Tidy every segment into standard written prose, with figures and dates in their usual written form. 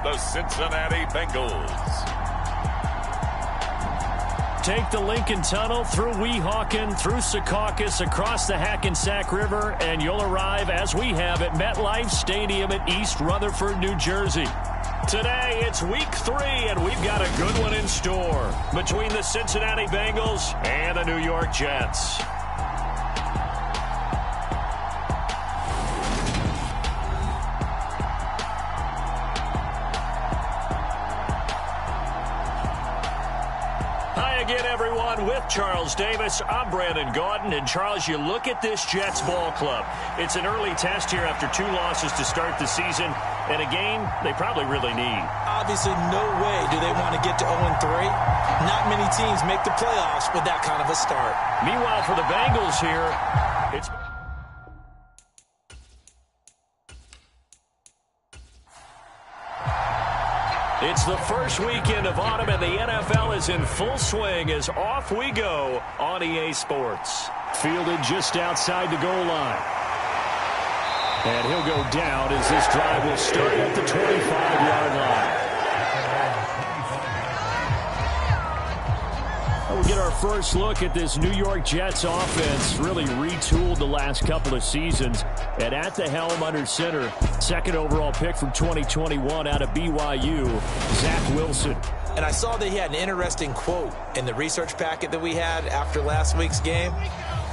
the Cincinnati Bengals. Take the Lincoln Tunnel through Weehawken, through Secaucus, across the Hackensack River, and you'll arrive, as we have, at MetLife Stadium in East Rutherford, New Jersey. Today, it's week 3, and we've got a good one in store between the Cincinnati Bengals and the New York Jets. Again, everyone, with Charles Davis, I'm Brandon Gaudin. And, Charles, you look at this Jets ball club. It's an early test here after 2 losses to start the season, and a game they probably really need. Obviously, no way do they want to get to 0-3. Not many teams make the playoffs with that kind of a start. Meanwhile, for the Bengals here, It's the first weekend of autumn, and the NFL is in full swing as off we go on EA Sports. Fielded just outside the goal line. And he'll go down as this drive will start at the 25-yard line. We'll get our first look at this New York Jets offense, really retooled the last couple of seasons. And at the helm under center, second overall pick from 2021 out of BYU, Zach Wilson. And I saw that he had an interesting quote in the research packet that we had after last week's game.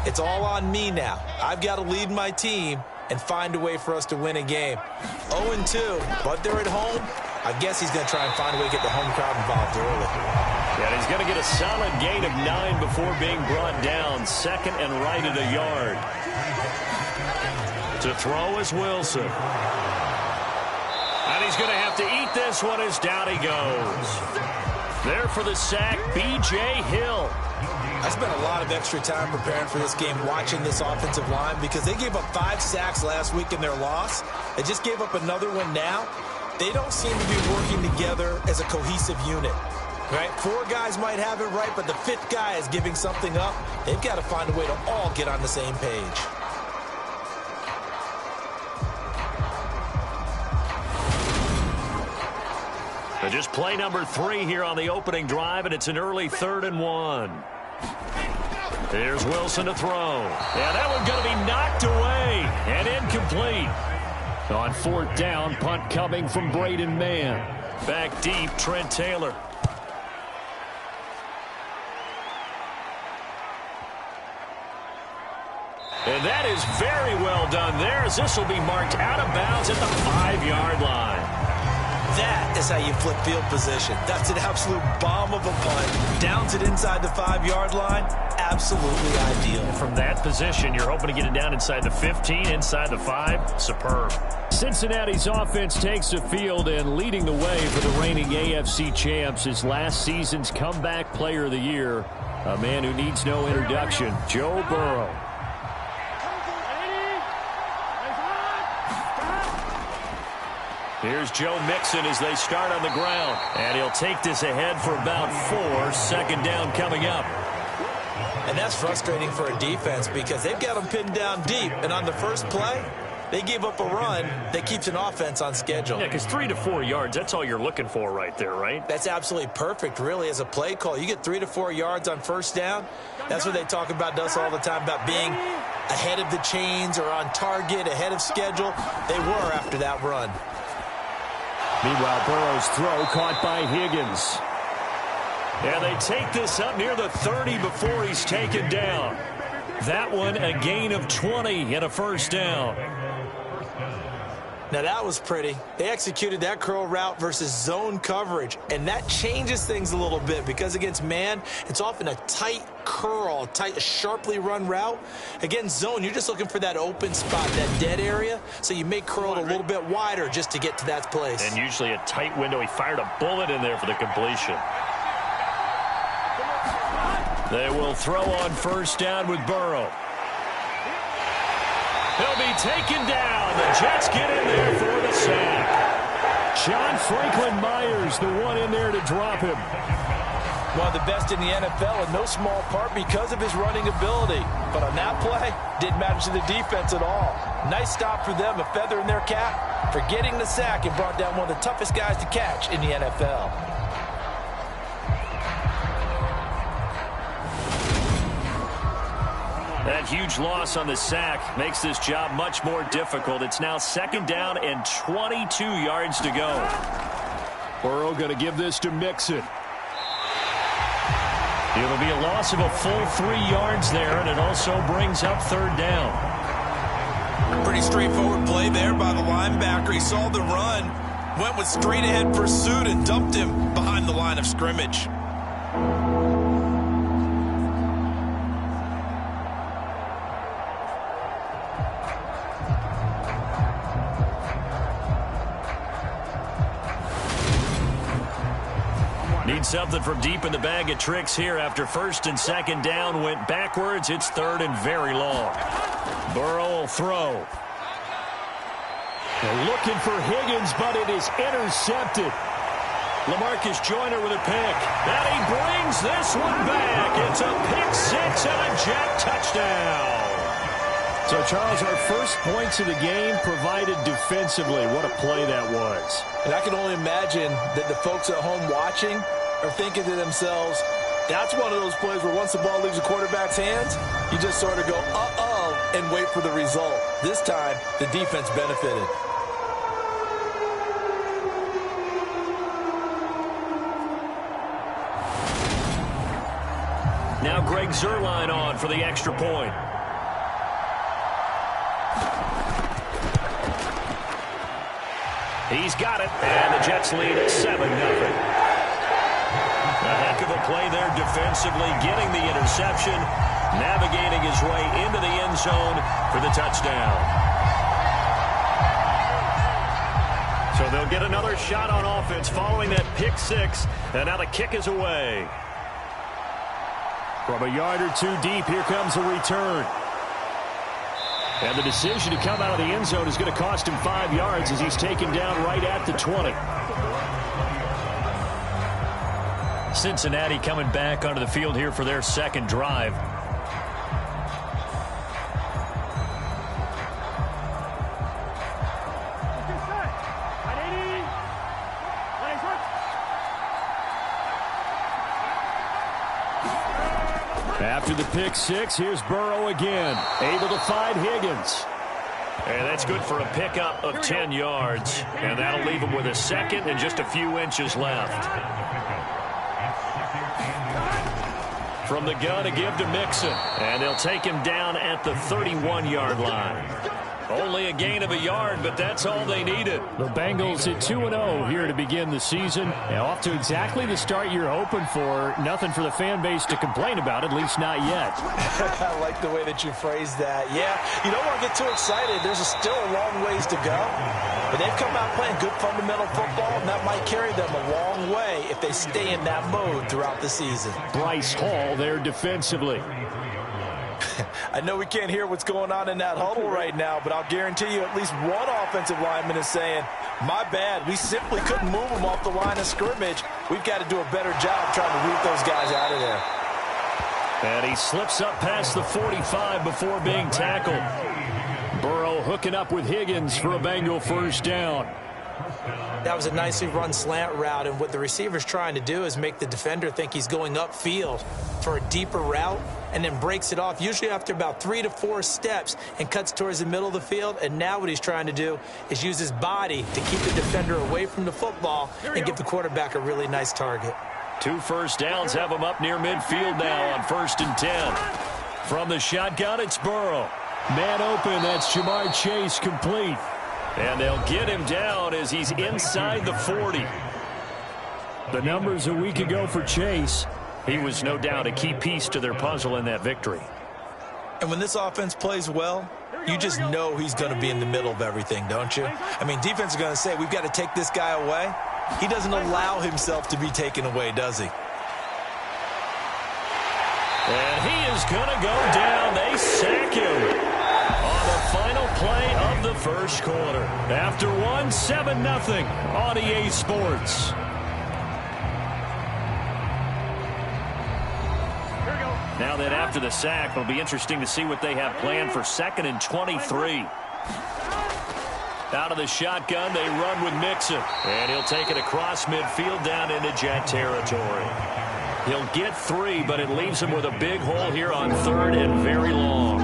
It's all on me now. I've got to lead my team and find a way for us to win a game. 0-2, but they're at home. I guess he's going to try and find a way to get the home crowd involved early. And he's going to get a solid gain of 9 before being brought down. Second and right at a yard. To throw is Wilson. And he's going to have to eat this one as down he goes. There for the sack, B.J. Hill. I spent a lot of extra time preparing for this game, watching this offensive line, because they gave up 5 sacks last week in their loss. They just gave up another one now. They don't seem to be working together as a cohesive unit. Right? 4 guys might have it right, but the 5th guy is giving something up. They've got to find a way to all get on the same page. Just play number 3 here on the opening drive, and it's an early 3rd and 1. There's Wilson to throw. And that one's going to be knocked away and incomplete. On 4th down, punt coming from Braden Mann. Back deep, Trent Taylor. And that is very well done there, as this will be marked out of bounds at the 5-yard line. That is how you flip field position. That's an absolute bomb of a punt. Downs it inside the 5-yard line. Absolutely ideal. From that position, you're hoping to get it down inside the 15, inside the 5. Superb. Cincinnati's offense takes the field, and leading the way for the reigning AFC champs is last season's comeback player of the year, a man who needs no introduction, Joe Burrow. Here's Joe Mixon as they start on the ground. And he'll take this ahead for about 4. Second down coming up. And that's frustrating for a defense because they've got them pinned down deep. And on the first play, they gave up a run that keeps an offense on schedule. Yeah, because 3 to 4 yards, that's all you're looking for right there, right? That's absolutely perfect, really, as a play call. You get 3 to 4 yards on first down. That's what they talk about us all the time, about being ahead of the chains or on target, ahead of schedule. They were after that run. Meanwhile, Burrow's throw caught by Higgins. And they take this up near the 30 before he's taken down. That one a gain of 20 and a first down. Now that was pretty. They executed that curl route versus zone coverage, and that changes things a little bit because against man, it's often a tight curl, tight, sharply run route. Against zone, you're just looking for that open spot, that dead area, so you make curl a little bit wider just to get to that place. And usually a tight window. He fired a bullet in there for the completion. They will throw on first down with Burrow. He'll be taken down. The Jets get in there for the sack. John Franklin Myers, the one in there to drop him. One of the best in the NFL, in no small part because of his running ability. But on that play, didn't matter to the defense at all. Nice stop for them, a feather in their cap for getting the sack and brought down one of the toughest guys to catch in the NFL. That huge loss on the sack makes this job much more difficult. It's now 2nd down and 22 yards to go. Burrow going to give this to Mixon. It'll be a loss of a full 3 yards there, and it also brings up 3rd down. Pretty straightforward play there by the linebacker. He saw the run, went with straight-ahead pursuit, and dumped him behind the line of scrimmage. Need something from deep in the bag of tricks here after 1st and 2nd down. Went backwards. It's 3rd and very long. Burrow will throw. They're looking for Higgins, but it is intercepted. LaMarcus Joyner with a pick. And he brings this one back. It's a pick 6 and a Jet touchdown. So, Charles, our first points of the game provided defensively. What a play that was. And I can only imagine that the folks at home watching are thinking to themselves, that's one of those plays where once the ball leaves the quarterback's hands, you just sort of go, uh-oh, and wait for the result. This time, the defense benefited. Now Greg Zuerlein on for the extra point. He's got it, and the Jets lead at 7-0. A heck of a play there defensively, getting the interception, navigating his way into the end zone for the touchdown. So they'll get another shot on offense following that pick 6, and now the kick is away. From a yard or two deep, here comes a return. And the decision to come out of the end zone is going to cost him 5 yards as he's taken down right at the 20. Cincinnati coming back onto the field here for their 2nd drive. After the pick 6, here's Burrow again, able to find Higgins. And that's good for a pickup of 10 yards. And that'll leave him with a 2nd and just a few inches left. From the gun, a give to Mixon. And they'll take him down at the 31-yard line. Only a gain of a yard, but that's all they needed. The Bengals at 2-0 here to begin the season. And off to exactly the start you're hoping for. Nothing for the fan base to complain about, at least not yet. I like the way that you phrased that. Yeah, you don't want to get too excited. There's still a long ways to go. But they've come out playing good fundamental football, and that might carry them a long way if they stay in that mode throughout the season. Bryce Hall there defensively. I know we can't hear what's going on in that huddle right now, but I'll guarantee you at least one offensive lineman is saying, my bad, we simply couldn't move them off the line of scrimmage. We've got to do a better job trying to root those guys out of there. And he slips up past the 45 before being tackled. Burrow hooking up with Higgins for a Bengal 1st down. That was a nicely run slant route, and what the receiver's trying to do is make the defender think he's going upfield for a deeper route and then breaks it off, usually after about 3 to 4 steps, and cuts towards the middle of the field. And now what he's trying to do is use his body to keep the defender away from the football and give the quarterback a really nice target. 2 first downs have him up near midfield now on 1st and 10. From the shotgun, it's Burrow. Man open, that's Jamar Chase complete. And they'll get him down as he's inside the 40. The numbers a week ago for Chase. He was no doubt a key piece to their puzzle in that victory. And when this offense plays well, you just know he's going to be in the middle of everything, don't you? I mean, defense is going to say, we've got to take this guy away. He doesn't allow himself to be taken away, does he? And he is going to go down. They sack him on the final play of the 1st quarter. After 7-0 on EA Sports. Now then, after the sack, it'll be interesting to see what they have planned for 2nd and 23. Out of the shotgun, they run with Mixon. And he'll take it across midfield down into Jet territory. He'll get 3, but it leaves him with a big hole here on 3rd and very long.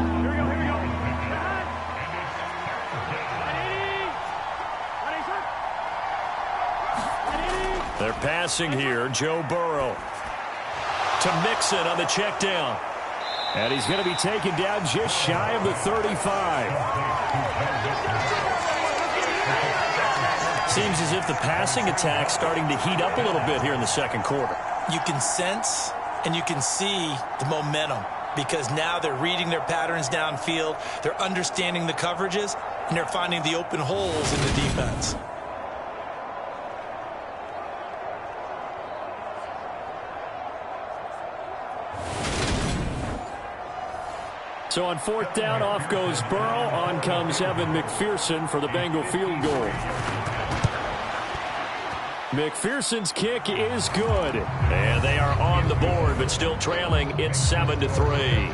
They're passing here. Joe Burrow to Mixon on the check down. And he's going to be taken down just shy of the 35. Seems as if the passing attack's starting to heat up a little bit here in the second quarter. You can sense and you can see the momentum because now they're reading their patterns downfield, they're understanding the coverages, and they're finding the open holes in the defense. So on 4th down, off goes Burrow. On comes Evan McPherson for the Bengal field goal. McPherson's kick is good. And they are on the board, but still trailing. It's 7-3.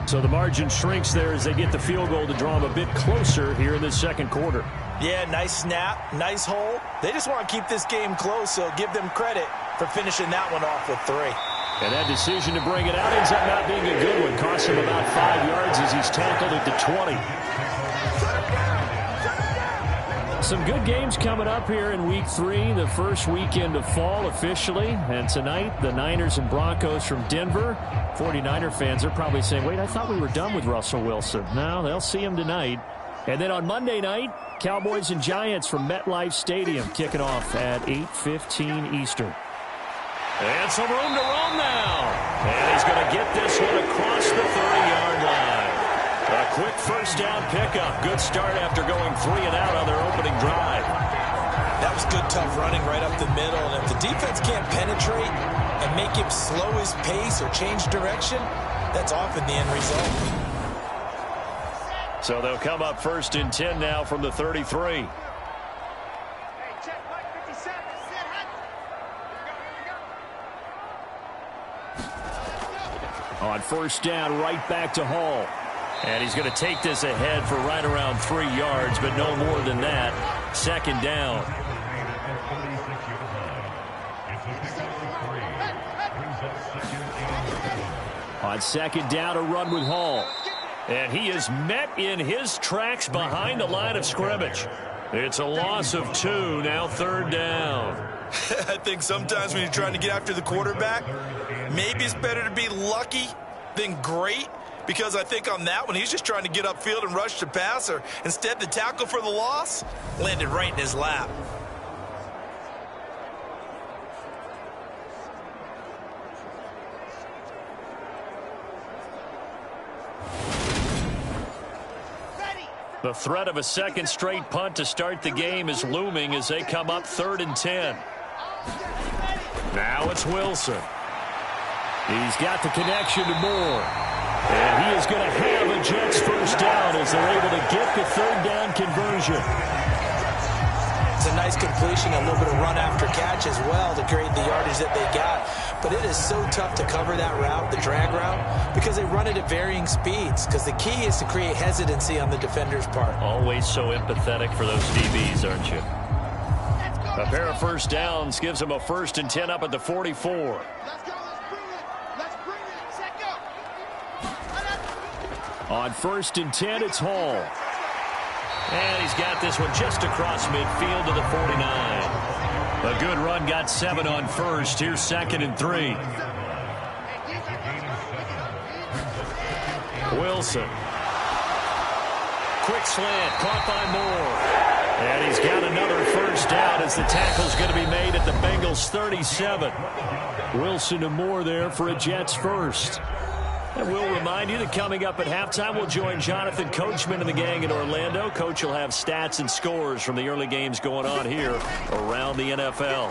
So the margin shrinks there as they get the field goal to draw them a bit closer here in the second quarter. Yeah, nice snap, nice hole. They just want to keep this game close, so give them credit for finishing that one off with 3. And that decision to bring it out ends up not being a good one. Costs him about 5 yards as he's tackled at the 20. Some good games coming up here in Week 3, the first weekend of fall officially. And tonight, the Niners and Broncos from Denver. 49er fans are probably saying, wait, I thought we were done with Russell Wilson. No, they'll see him tonight. And then on Monday night, Cowboys and Giants from MetLife Stadium kicking off at 8:15 Eastern. And some room to roam now. And he's going to get this one across the 30-yard line. A quick first down pickup. Good start after going 3 and out on their opening drive. That was good, tough running right up the middle. And if the defense can't penetrate and make him slow his pace or change direction, that's often the end result. So they'll come up 1st and 10 now from the 33. On 1st down, right back to Hall. And he's going to take this ahead for right around 3 yards, but no more than that. 2nd down. On 2nd down, a run with Hall. And he is met in his tracks behind the line of scrimmage. It's a loss of 2, now 3rd down. I think sometimes when you're trying to get after the quarterback, maybe it's better to be lucky than great, because I think on that one, he's just trying to get upfield and rush the passer. Instead, the tackle for the loss landed right in his lap. The threat of a second straight punt to start the game is looming as they come up 3rd and 10. Now it's Wilson. He's got the connection to Moore. And he is going to have a Jets first down as they're able to get the 3rd down conversion. It's a nice completion, a little bit of run after catch as well to create the yardage that they got. But it is so tough to cover that route, the drag route, because they run it at varying speeds. Because the key is to create hesitancy on the defender's part. Always so empathetic for those DBs, aren't you? A pair of first downs gives them a 1st and 10 up at the 44. On 1st and 10, it's Hall. And he's got this one just across midfield to the 49. A good run, got 7 on 1st. Here's 2nd and 3. Wilson. Quick slant, caught by Moore. And he's got another first down as the tackle's going to be made at the Bengals 37. Wilson and Moore there for a Jets first. And we'll remind you that coming up at halftime, we'll join Jonathan Coachman and the gang in Orlando. Coach will have stats and scores from the early games going on here around the NFL.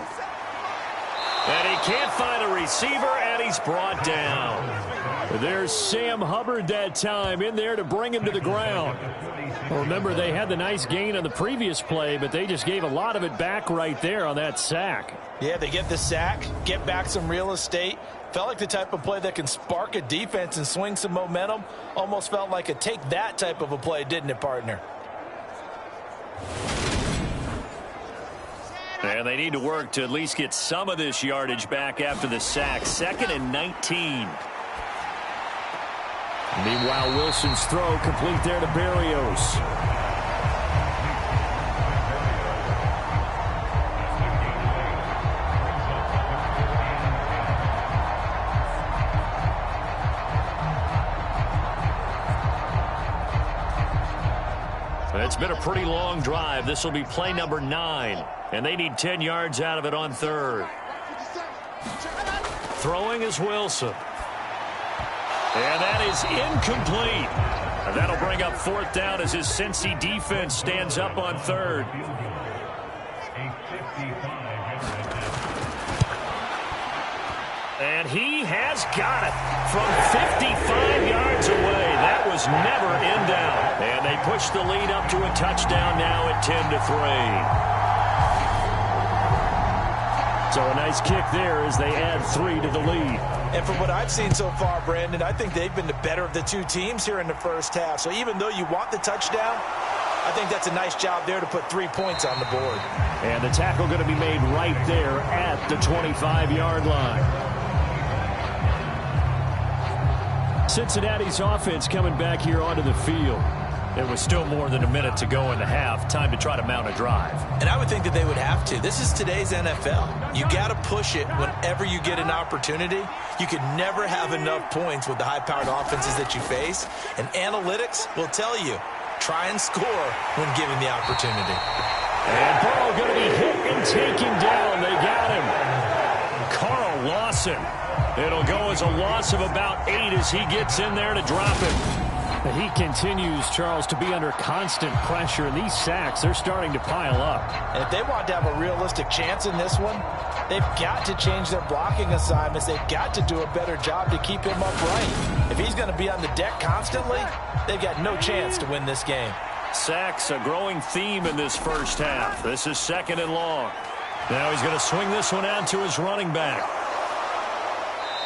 And he can't find a receiver, and he's brought down. There's Sam Hubbard that time in there to bring him to the ground. Well, remember, they had the nice gain on the previous play, but they just gave a lot of it back right there on that sack. Yeah, they get the sack, get back some real estate. Felt like the type of play that can spark a defense and swing some momentum. Almost felt like a take that type of a play, didn't it, partner? And they need to work to at least get some of this yardage back after the sack. 2nd and 19. Meanwhile, Wilson's throw complete there to Berrios. It's been a pretty long drive. This will be play number 9. And they need 10 yards out of it on 3rd. Throwing is Wilson. And that is incomplete. And that'll bring up 4th down as his Cincy defense stands up on 3rd. And he has got it from 55 yards away. That was never in doubt. And they push the lead up to a touchdown now at 10-3. So a nice kick there as they add 3 to the lead. And from what I've seen so far, Brandon, I think they've been the better of the two teams here in the first half. So even though you want the touchdown, I think that's a nice job there to put 3 points on the board. And the tackle going to be made right there at the 25-yard line. Cincinnati's offense coming back here onto the field. There was still more than a minute to go in the half. Time to try to mount a drive. And I would think that they would have to. This is today's NFL. You got to push it whenever you get an opportunity. You can never have enough points with the high-powered offenses that you face. And analytics will tell you, try and score when given the opportunity. And Burrow going to be hit and taken down. They got him. Carl Lawson. It'll go as a loss of about 8 as he gets in there to drop him. He continues, Charles, to be under constant pressure. And these sacks, they're starting to pile up. And if they want to have a realistic chance in this one, they've got to change their blocking assignments. They've got to do a better job to keep him upright. If he's going to be on the deck constantly, they've got no chance to win this game. Sacks, a growing theme in this first half. This is 2nd and long. Now he's going to swing this one out to his running back.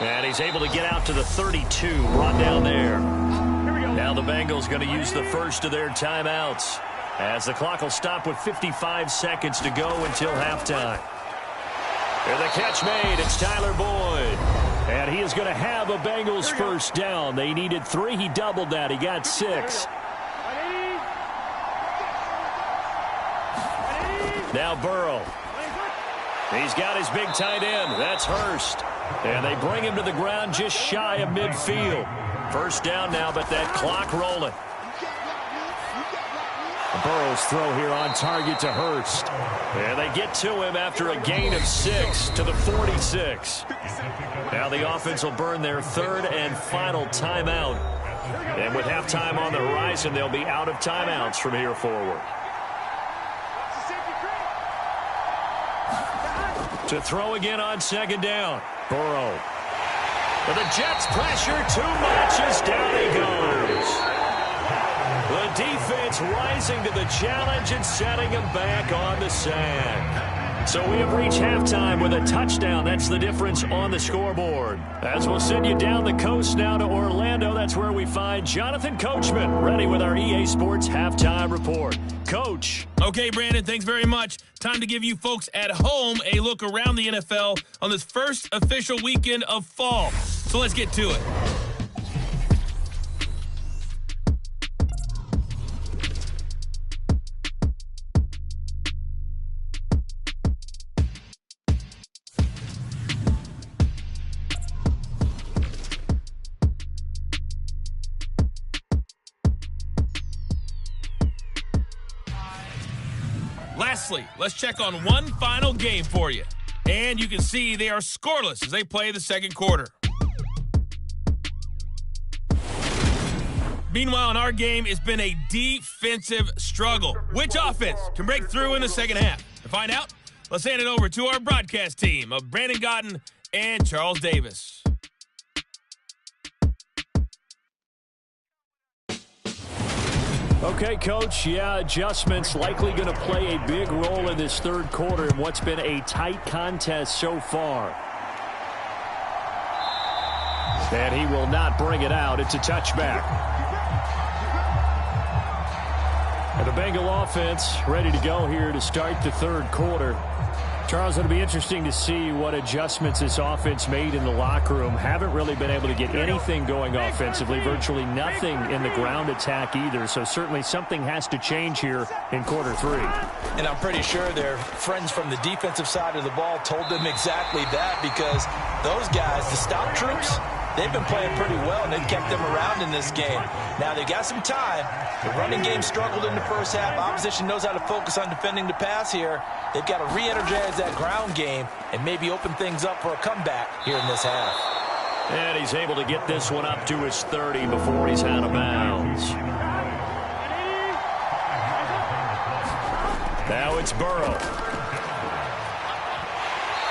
And he's able to get out to the 32, run down there. Now the Bengals going to use the first of their timeouts as the clock will stop with 55 seconds to go until halftime. And the catch made. It's Tyler Boyd. And he is going to have a Bengals first down. They needed 3. He doubled that. He got 6. Now Burrow. He's got his big tight end. That's Hurst. And they bring him to the ground just shy of midfield. First down now, but that clock rolling. Burrow's throw here on target to Hurst. And they get to him after a gain of 6 to the 46. Now the offense will burn their 3rd and final timeout. And with halftime on the horizon, they'll be out of timeouts from here forward. To throw again on 2nd down. Burrow. But the Jets pressure too much as down he goes. The defense rising to the challenge and setting him back on the sack. So we have reached halftime with a touchdown. That's the difference on the scoreboard. As we'll send you down the coast now to Orlando, that's where we find Jonathan Coachman ready with our EA Sports Halftime Report. Coach. Okay, Brandon, thanks very much. Time to give you folks at home a look around the NFL on this first official weekend of fall. So let's get to it. Lastly, let's check on one final game for you. And you can see they are scoreless as they play the second quarter. Meanwhile, in our game, it's been a defensive struggle. Which offense can break through in the second half? To find out, let's hand it over to our broadcast team of Brandon Gotten and Charles Davis. Okay, Coach, adjustments likely going to play a big role in this third quarter in what's been a tight contest so far. And he will not bring it out. It's a touchback. And the Bengal offense ready to go here to start the third quarter. Charles, it'll be interesting to see what adjustments this offense made in the locker room. Haven't really been able to get anything going offensively, virtually nothing in the ground attack either. So certainly something has to change here in quarter three. And I'm pretty sure their friends from the defensive side of the ball told them exactly that, because those guys, the stop troops, they've been playing pretty well, and they've kept them around in this game. Now, they've got some time. The running game struggled in the first half. Opposition knows how to focus on defending the pass here. They've got to re-energize that ground game and maybe open things up for a comeback here in this half. And he's able to get this one up to his 30 before he's out of bounds. Now it's Burrow.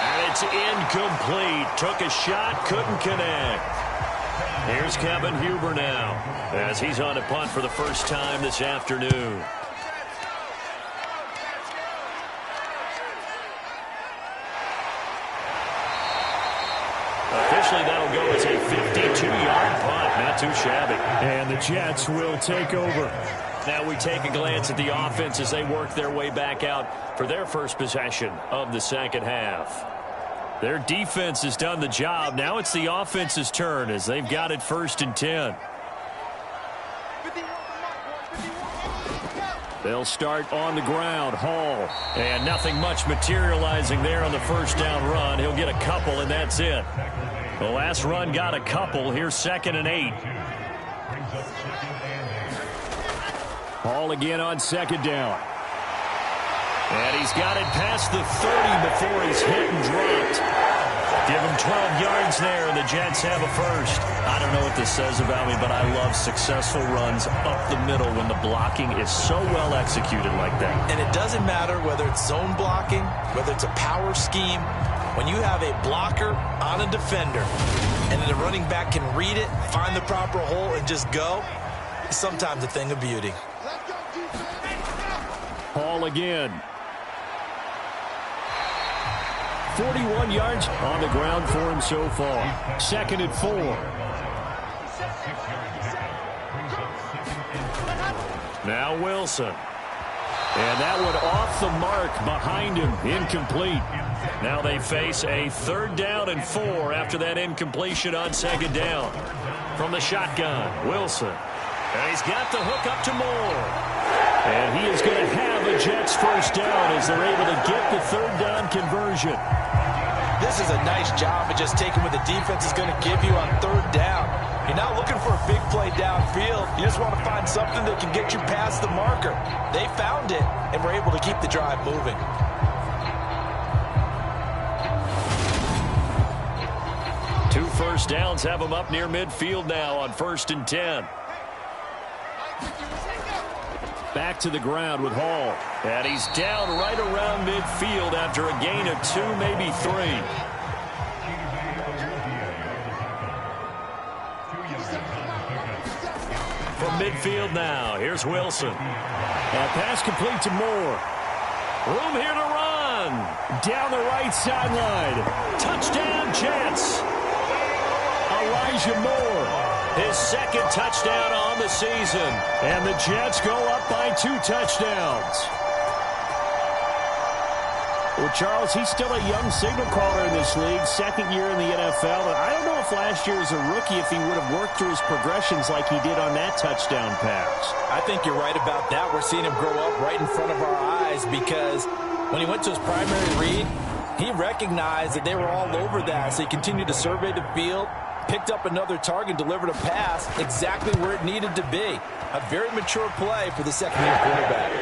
And it's incomplete. Took a shot, couldn't connect. Here's Kevin Huber now, as he's on a punt for the first time this afternoon. Officially, that'll go as a 52-yard punt. Not too shabby. And the Jets will take over. Now we take a glance at the offense as they work their way back out for their first possession of the second half. Their defense has done the job. Now it's the offense's turn as they've got it 1st and 10. They'll start on the ground. Hall. And nothing much materializing there on the first down run. He'll get a couple, and that's it. The last run got a couple. Here's 2nd and 8. Hall again on 2nd down. And he's got it past the 30 before he's hit and dropped. Give him 12 yards there, and the Jets have a first. I don't know what this says about me, but I love successful runs up the middle when the blocking is so well executed like that. And it doesn't matter whether it's zone blocking, whether it's a power scheme. When you have a blocker on a defender, and then the running back can read it, find the proper hole, and just go, it's sometimes a thing of beauty. Hall again. 41 yards on the ground for him so far. 2nd and 4. Now Wilson. And that one off the mark behind him. Incomplete. Now they face a 3rd down and 4 after that incompletion on 2nd down. From the shotgun, Wilson. And he's got the hook up to Moore. And he is going to have a Jets first down as they're able to get the 3rd down conversion. This is a nice job of just taking what the defense is going to give you on 3rd down. You're not looking for a big play downfield. You just want to find something that can get you past the marker. They found it, and were able to keep the drive moving. Two first downs have them up near midfield now on 1st and 10. Back to the ground with Hall. And he's down right around midfield after a gain of 2, maybe 3. From midfield now, here's Wilson. And pass complete to Moore. Room here to run. Down the right sideline. Touchdown, Jets. Elijah Moore. His 2nd touchdown on the season. And the Jets go up by 2 touchdowns. Well, Charles, he's still a young signal caller in this league, 2nd year in the NFL. And I don't know if last year as a rookie, if he would have worked through his progressions like he did on that touchdown pass. I think you're right about that. We're seeing him grow up right in front of our eyes, because when he went to his primary read, he recognized that they were all over that. So he continued to survey the field, picked up another target, delivered a pass exactly where it needed to be. A very mature play for the second-year quarterback.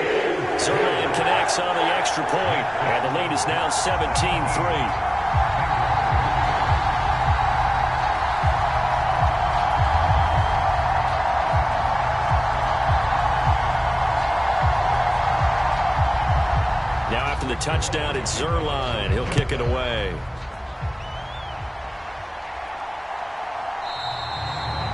Zerline connects on the extra point, and the lead is now 17-3. Now after the touchdown, it's Zerline. He'll kick it away.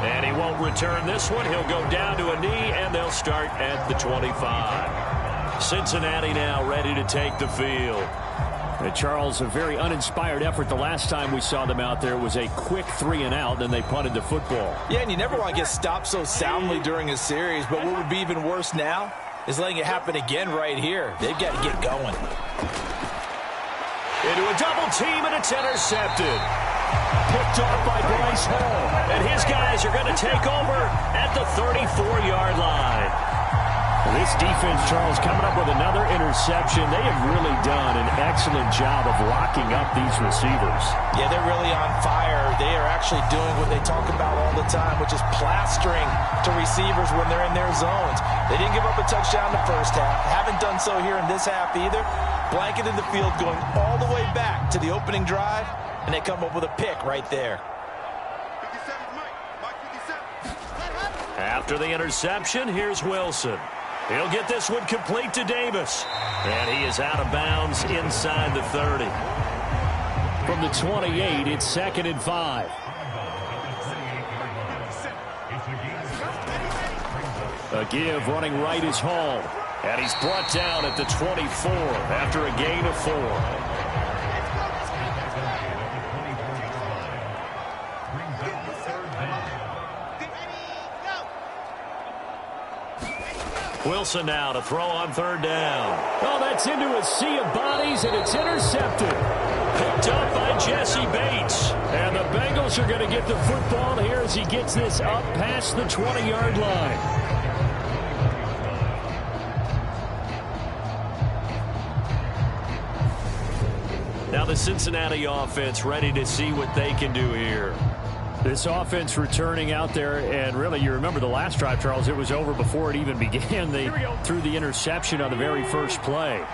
And he won't return this one. He'll go down to a knee, and they'll start at the 25. Cincinnati now ready to take the field. And Charles, a very uninspired effort. The last time we saw them out there was a quick 3-and-out, then they punted the football. Yeah, and you never want to get stopped so soundly during a series, but what would be even worse now is letting it happen again right here. They've got to get going. Into a double team, and it's intercepted. Picked off by Bryce Hall. And his guys are going to take over at the 34-yard line. This defense, Charles, coming up with another interception. They have really done an excellent job of locking up these receivers. Yeah, they're really on fire. They are actually doing what they talk about all the time, which is plastering to receivers when they're in their zones. They didn't give up a touchdown the first half. Haven't done so here in this half either. Blanketed the field going all the way back to the opening drive, and they come up with a pick right there. After the interception, here's Wilson. He'll get this one complete to Davis. And he is out of bounds inside the 30. From the 28, it's 2nd and 5. A give running right is Hall. And he's brought down at the 24 after a gain of 4. Wilson now to throw on 3rd down. Oh, that's into a sea of bodies, and it's intercepted. Picked up by Jesse Bates. And the Bengals are going to get the football here as he gets this up past the 20-yard line. Now the Cincinnati offense ready to see what they can do here. This offense returning out there, and really, you remember the last drive, Charles, it was over before it even began. They threw the interception on the very first play.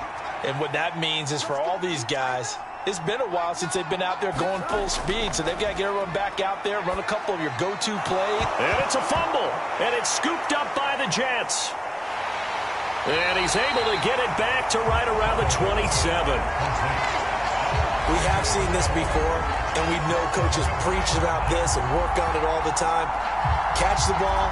And what that means is for all these guys, it's been a while since they've been out there going full speed, so they've got to get everyone back out there, run a couple of your go-to plays. And it's a fumble, and it's scooped up by the Jets. And he's able to get it back to right around the 27. We have seen this before, and we know coaches preach about this and work on it all the time. Catch the ball.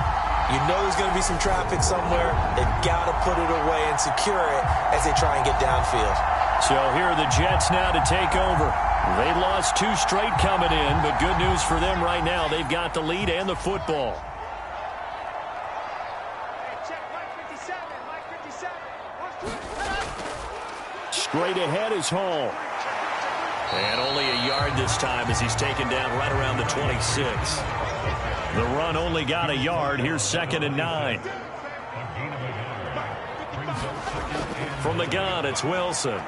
You know there's going to be some traffic somewhere. They've got to put it away and secure it as they try and get downfield. So here are the Jets now to take over. They lost 2 straight coming in, but good news for them right now. They've got the lead and the football. Straight ahead is Hall. And only a yard this time as he's taken down right around the 26. The run only got a yard. Here's 2nd and 9. From the gun, it's Wilson.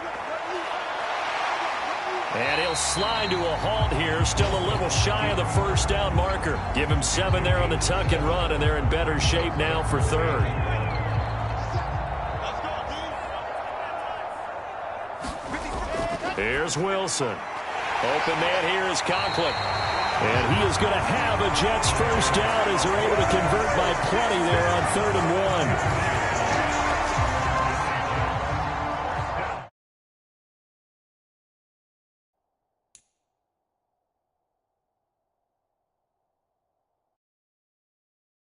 And he'll slide to a halt here. Still a little shy of the first down marker. Give him 7 there on the tuck and run, and they're in better shape now for 3rd. Here's Wilson. Open man here is Conklin. And he is going to have a Jets first down as they're able to convert by plenty there on 3rd and 1.